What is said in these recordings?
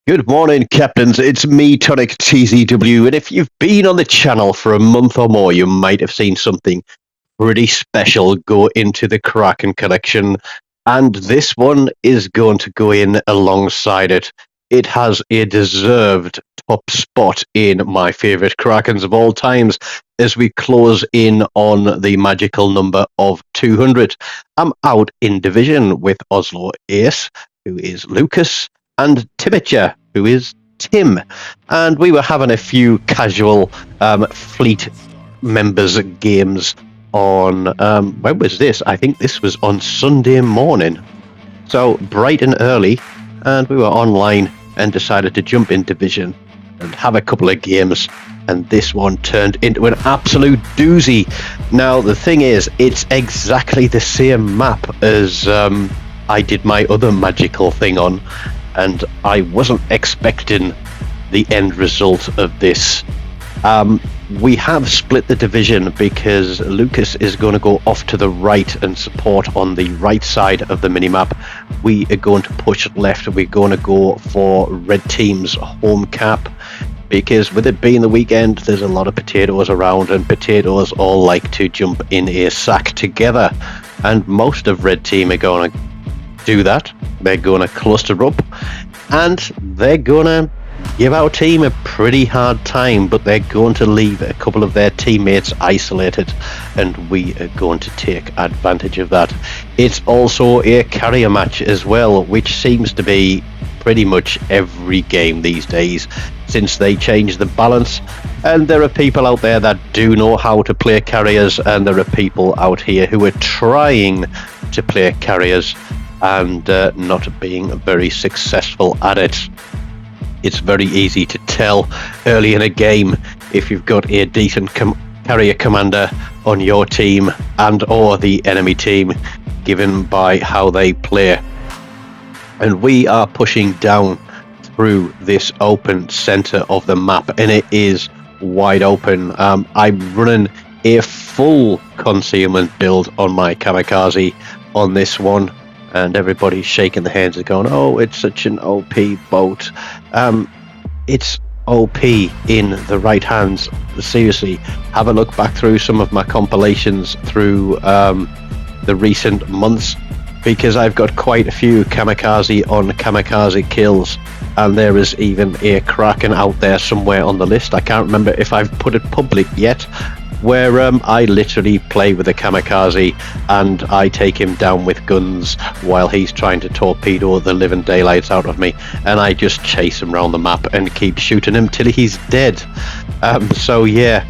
Good morning, Captains. It's me, TONIK TZW, and if you've been on the channel for a month or more, you might have seen something pretty special go into the Kraken collection, and this one is going to go in alongside it. It has a deserved top spot in my favourite Krakens of all times as we close in on the magical number of 200. I'm out in division with Oslo Ace, who is Lucas, and Timicha, who is Tim. And we were having a few casual fleet members games on, when was this? I think this was on Sunday morning. So bright and early, and we were online and decided to jump in division and have a couple of games. And this one turned into an absolute doozy. Now, the thing is, it's exactly the same map as I did my other magical thing on, and I wasn't expecting the end result of this. We have split the division because Lucas is going to go off to the right and support on the right side of the minimap. We are going to push left. We're going to go for red team's home cap because with it being the weekend, there's a lot of potatoes around, and potatoes all like to jump in a sack together. And most of red team are going to do that. They're going to cluster up and they're going to give our team a pretty hard time, but they're going to leave a couple of their teammates isolated, and we are going to take advantage of that. It's also a carrier match as well, which seems to be pretty much every game these days since they changed the balance, and there are people out there that do know how to play carriers, and there are people out here who are trying to play carriers and not being very successful at it. It's very easy to tell early in a game if you've got a decent carrier commander on your team and or the enemy team, given by how they play. And we are pushing down through this open center of the map, and it is wide open. I'm running a full concealment build on my kamikaze on this one, and everybody's shaking their hands and going, oh, it's such an OP boat. It's OP in the right hands. Seriously, have a look back through some of my compilations through the recent months, because I've got quite a few kamikaze on kamikaze kills, and there is even a Kraken out there somewhere on the list. I can't remember if I've put it public yet, where I literally play with a kamikaze and I take him down with guns while he's trying to torpedo the living daylights out of me, and I just chase him around the map and keep shooting him till he's dead. So yeah,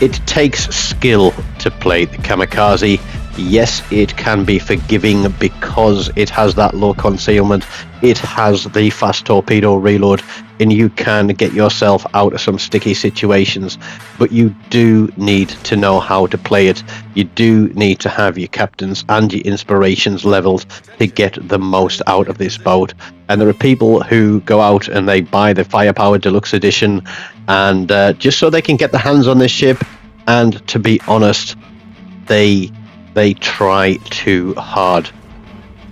it takes skill to play the kamikaze. Yes, it can be forgiving because it has that low concealment, it has the fast torpedo reload, and you can get yourself out of some sticky situations, but you do need to know how to play it. You do need to have your captains and your inspirations leveled to get the most out of this boat. And there are people who go out and they buy the Firepower Deluxe Edition, and just so they can get their hands on this ship, and to be honest, they try too hard.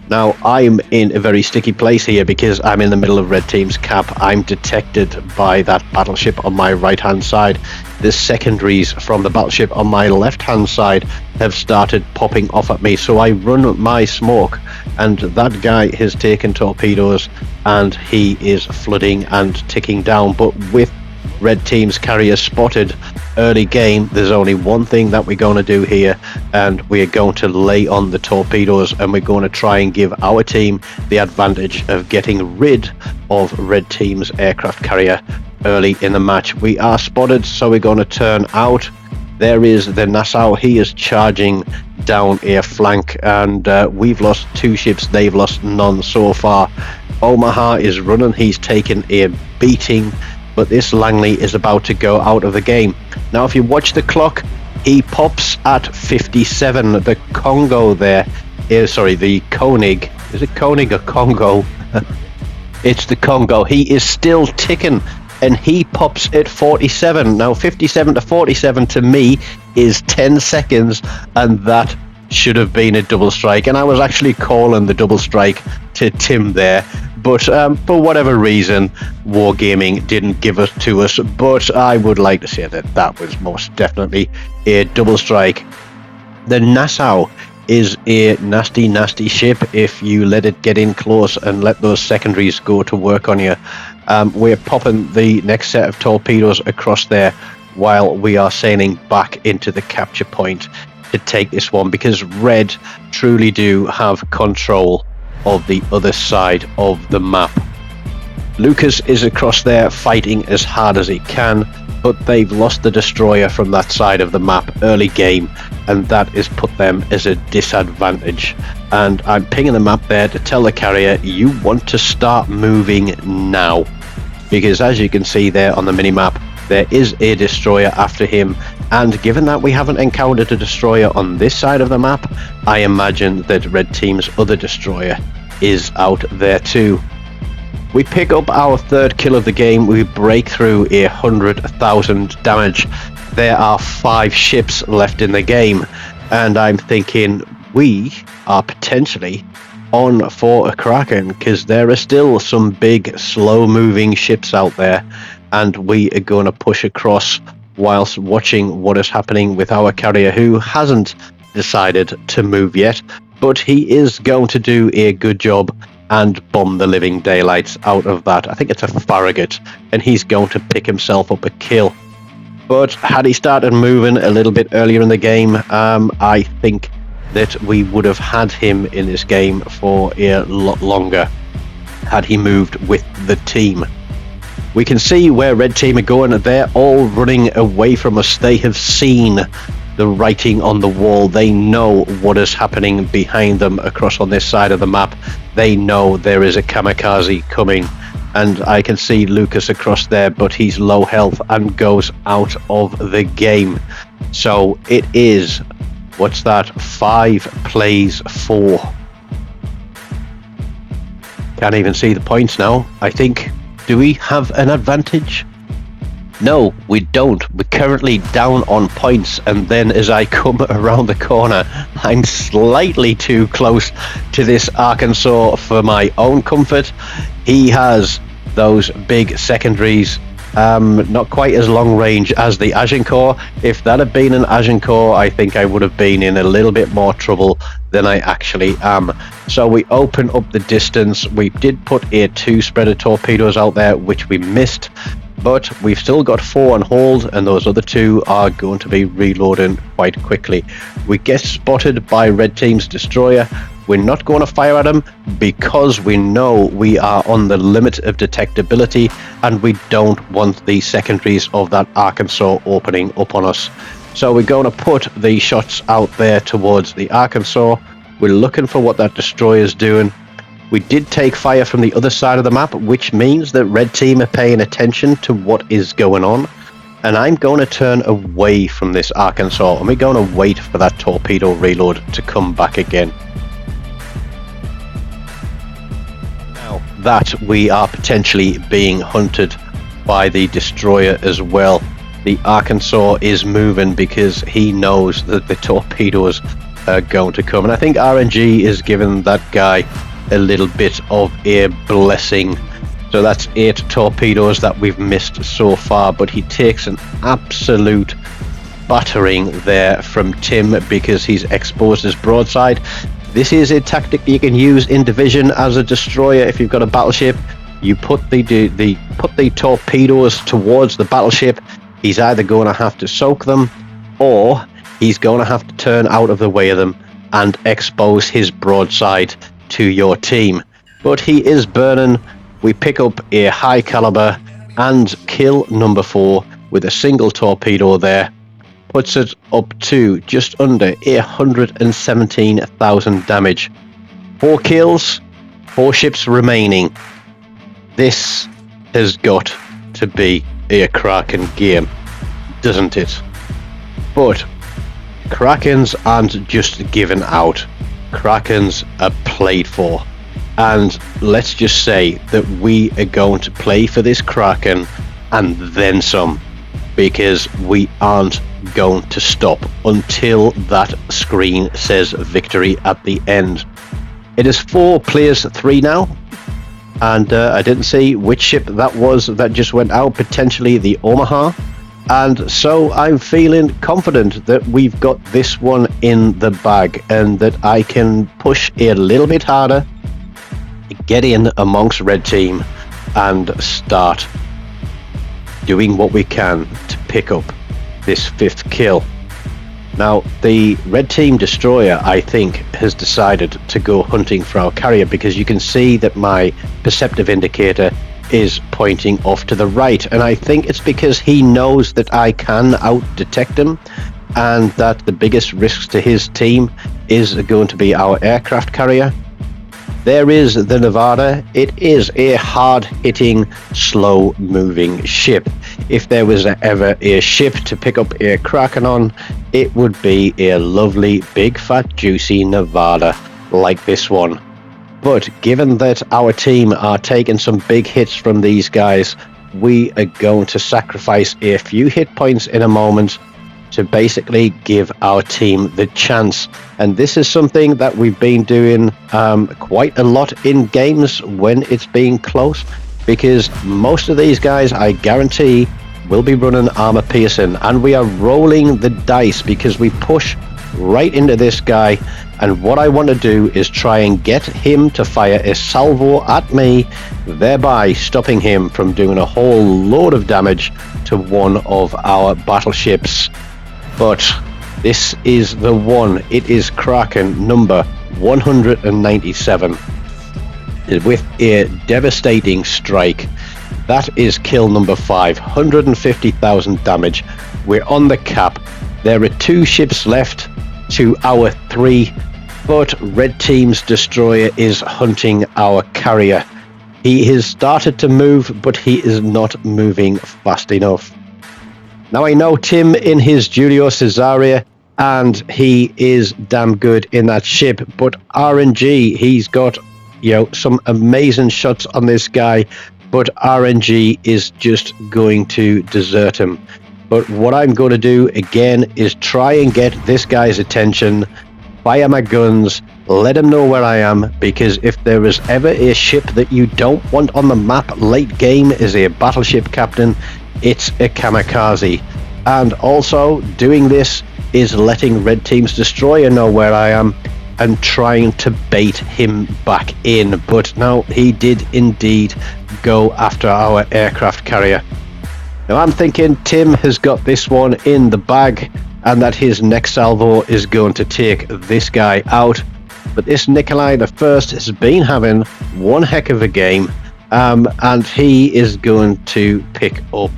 Now, I'm in a very sticky place here because I'm in the middle of red team's cap. I'm detected by that battleship on my right hand side. The secondaries from the battleship on my left hand side have started popping off at me, so I run my smoke, and that guy has taken torpedoes and he is flooding and ticking down. But with red team's carrier spotted early game, there's only one thing that we're going to do here, and we're going to lay on the torpedoes, and we're going to try and give our team the advantage of getting rid of red team's aircraft carrier early in the match. We are spotted, so we're going to turn out. There is the Nassau. He is charging down a flank, and we've lost 2 ships, they've lost none so far. Omaha is running, he's taken a beating, but this Langley is about to go out of the game. Now, if you watch the clock, he pops at 57. The Congo there, the Koenig. Is it Koenig or Congo? It's the Congo. He is still ticking, and he pops at 47. Now, 57 to 47 to me is 10 seconds, and that should have been a double strike. And I was actually calling the double strike to Tim there, but for whatever reason, Wargaming didn't give it to us. But I would like to say that that was most definitely a double strike. The Nassau is a nasty, nasty ship if you let it get in close and let those secondaries go to work on you. We're popping the next set of torpedoes across there while we are sailing back into the capture point to take this one, because Red truly do have control of the other side of the map. Lucas is across there fighting as hard as he can, but they've lost the destroyer from that side of the map early game, and that has put them as a disadvantage. And I'm pinging the map there to tell the carrier, you want to start moving now, because as you can see there on the minimap, there is a destroyer after him, and given that we haven't encountered a destroyer on this side of the map, I imagine that Red Team's other destroyer is out there too. We pick up our third kill of the game. We break through 100,000 damage. There are 5 ships left in the game, and I'm thinking we are potentially on for a Kraken, because there are still some big slow moving ships out there, and we are going to push across whilst watching what is happening with our carrier, who hasn't decided to move yet, but he is going to do a good job and bomb the living daylights out of that. I think it's a Farragut, and he's going to pick himself up a kill. But had he started moving a little bit earlier in the game, I think that we would have had him in this game for a lot longer had he moved with the team. We can see where Red Team are going. They're all running away from us. They have seen the writing on the wall. They know what is happening behind them across on this side of the map. They know there is a kamikaze coming, and I can see Lucas across there, but he's low health and goes out of the game. So it is, what's that, 5 plays 4. Can't even see the points now. I think, do we have an advantage? No, we don't. We're currently down on points, and then as I come around the corner, I'm slightly too close to this Arkansas for my own comfort. He has those big secondaries, not quite as long range as the Agincourt. If that had been an Agincourt, I think I would have been in a little bit more trouble than I actually am. So we open up the distance. We did put 2 spreader torpedoes out there, which we missed, but we've still got 4 on hold, and those other 2 are going to be reloading quite quickly. We get spotted by Red Team's destroyer. We're not going to fire at him because we know we are on the limit of detectability, and we don't want the secondaries of that Arkansas opening up on us. So we're going to put the shots out there towards the Arkansas. We're looking for what that destroyer is doing. We did take fire from the other side of the map, which means that Red Team are paying attention to what is going on. And I'm going to turn away from this Arkansas, and we're going to wait for that torpedo reload to come back again. Now that we are potentially being hunted by the destroyer as well, the Arkansas is moving because he knows that the torpedoes are going to come. And I think RNG is giving that guy a little bit of a blessing. So that's 8 torpedoes that we've missed so far, but he takes an absolute battering there from Tim because he's exposed his broadside. This is a tactic you can use in Division as a destroyer. If you've got a battleship, you put the torpedoes towards the battleship. He's either going to have to soak them, or he's going to have to turn out of the way of them and expose his broadside to your team. But he is burning. We pick up a high caliber and kill number 4 with a single torpedo there. Puts it up to just under 117,000 damage. 4 kills, 4 ships remaining. This has got to be a Kraken game, doesn't it? But Krakens aren't just given out. Krakens are played for. And let's just say that we are going to play for this Kraken and then some, because we aren't going to stop until that screen says victory at the end. It is 4 players 3 now, and I didn't see which ship that was that just went out, potentially the Omaha. And so I'm feeling confident that we've got this one in the bag and that I can push a little bit harder, get in amongst red team and start doing what we can to pick up this 5th kill. Now, the red team destroyer, I think, has decided to go hunting for our carrier, because you can see that my perceptive indicator is pointing off to the right, and I think it's because he knows that I can out-detect him and that the biggest risks to his team is going to be our aircraft carrier. There is the Nevada. It is a hard-hitting, slow-moving ship. If there was ever a ship to pick up a Kraken on, it would be a lovely, big, fat, juicy Nevada like this one. But given that our team are taking some big hits from these guys, we are going to sacrifice a few hit points in a moment to basically give our team the chance. And this is something that we've been doing quite a lot in games when it's been close, because most of these guys, I guarantee, will be running armor piercing, and we are rolling the dice because we push right into this guy. And what I want to do is try and get him to fire a salvo at me, thereby stopping him from doing a whole load of damage to one of our battleships. But this is the one. It is Kraken number 197 with a devastating strike. That is kill number 5, 150,000 damage. We're on the cap. There are 2 ships left to our 3, but red team's destroyer is hunting our carrier. He has started to move, but he is not moving fast enough. Now, I know Tim in his Julio Caesarea, and he is damn good in that ship, but RNG, he's got, some amazing shots on this guy, but RNG is just going to desert him. But what I'm going to do again is try and get this guy's attention, fire my guns, let him know where I am, because if there is ever a ship that you don't want on the map late game as a battleship captain, it's a kamikaze. And also doing this is letting red team's destroyer know where I am and trying to bait him back in. But no, he did indeed go after our aircraft carrier. Now I'm thinking Tim has got this one in the bag and that his next salvo is going to take this guy out. But this Nikolai the First has been having one heck of a game, and he is going to pick up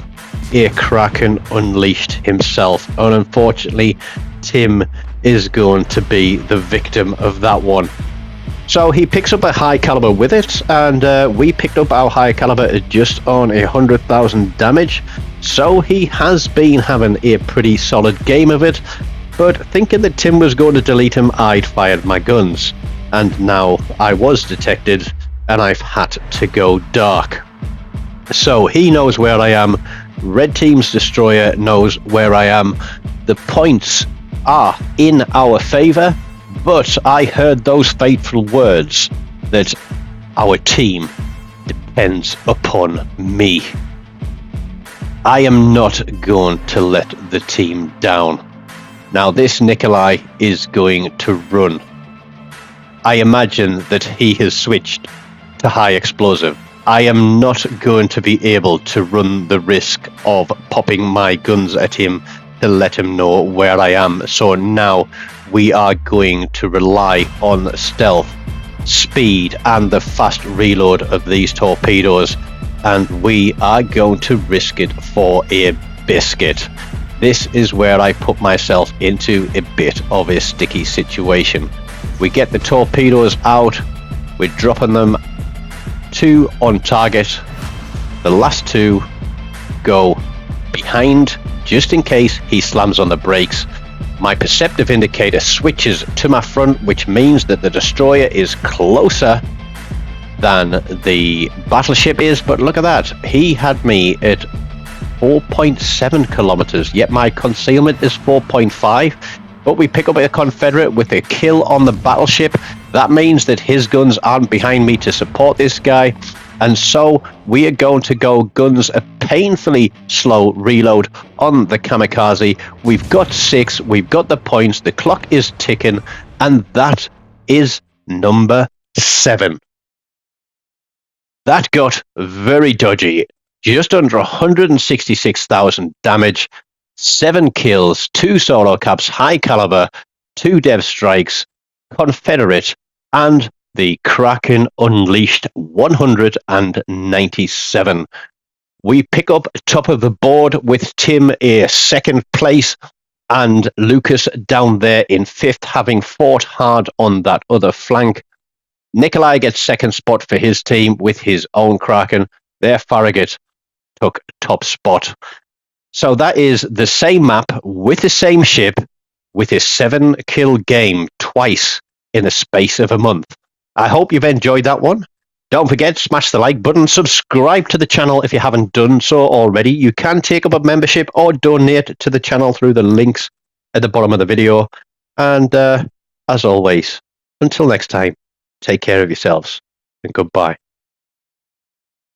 a Kraken Unleashed himself. And unfortunately, Tim is going to be the victim of that one. So he picks up a high caliber with it, and we picked up our high caliber at just on 100,000 damage. So he has been having a pretty solid game of it, but thinking that Tim was going to delete him, I'd fired my guns. And now I was detected, and I've had to go dark. So he knows where I am. Red team's destroyer knows where I am. The points are in our favor, but I heard those fateful words that our team depends upon me. I am not going to let the team down. Now this Nikolai is going to run. I imagine that he has switched to high explosive. I am not going to be able to run the risk of popping my guns at him to let him know where I am. So now we are going to rely on stealth, speed, and the fast reload of these torpedoes. And we are going to risk it for a biscuit. This is where I put myself into a bit of a sticky situation. We get the torpedoes out. We're dropping them 2 on target. The last 2 go behind just in case he slams on the brakes. My perceptive indicator switches to my front, which means that the destroyer is closer than the battleship is. But look at that, he had me at 4.7 kilometers, yet my concealment is 4.5. But we pick up a Confederate with a kill on the battleship. That means that his guns aren't behind me to support this guy. And so we are going to go guns a painfully slow reload on the kamikaze. We've got 6, we've got the points, the clock is ticking, and that is number 7. That got very dodgy. Just under 166,000 damage, 7 kills, 2 solo caps, high caliber, 2 dev strikes, Confederate, and the Kraken Unleashed 197. We pick up top of the board with Tim a second place and Lucas down there in 5th, having fought hard on that other flank. Nikolai gets second spot for his team with his own Kraken. Their Farragut took top spot. So that is the same map with the same ship with a 7-kill game twice in the space of a month. I hope you've enjoyed that one. Don't forget, smash the like button, subscribe to the channel if you haven't done so already. You can take up a membership or donate to the channel through the links at the bottom of the video. And as always, until next time, take care of yourselves and goodbye.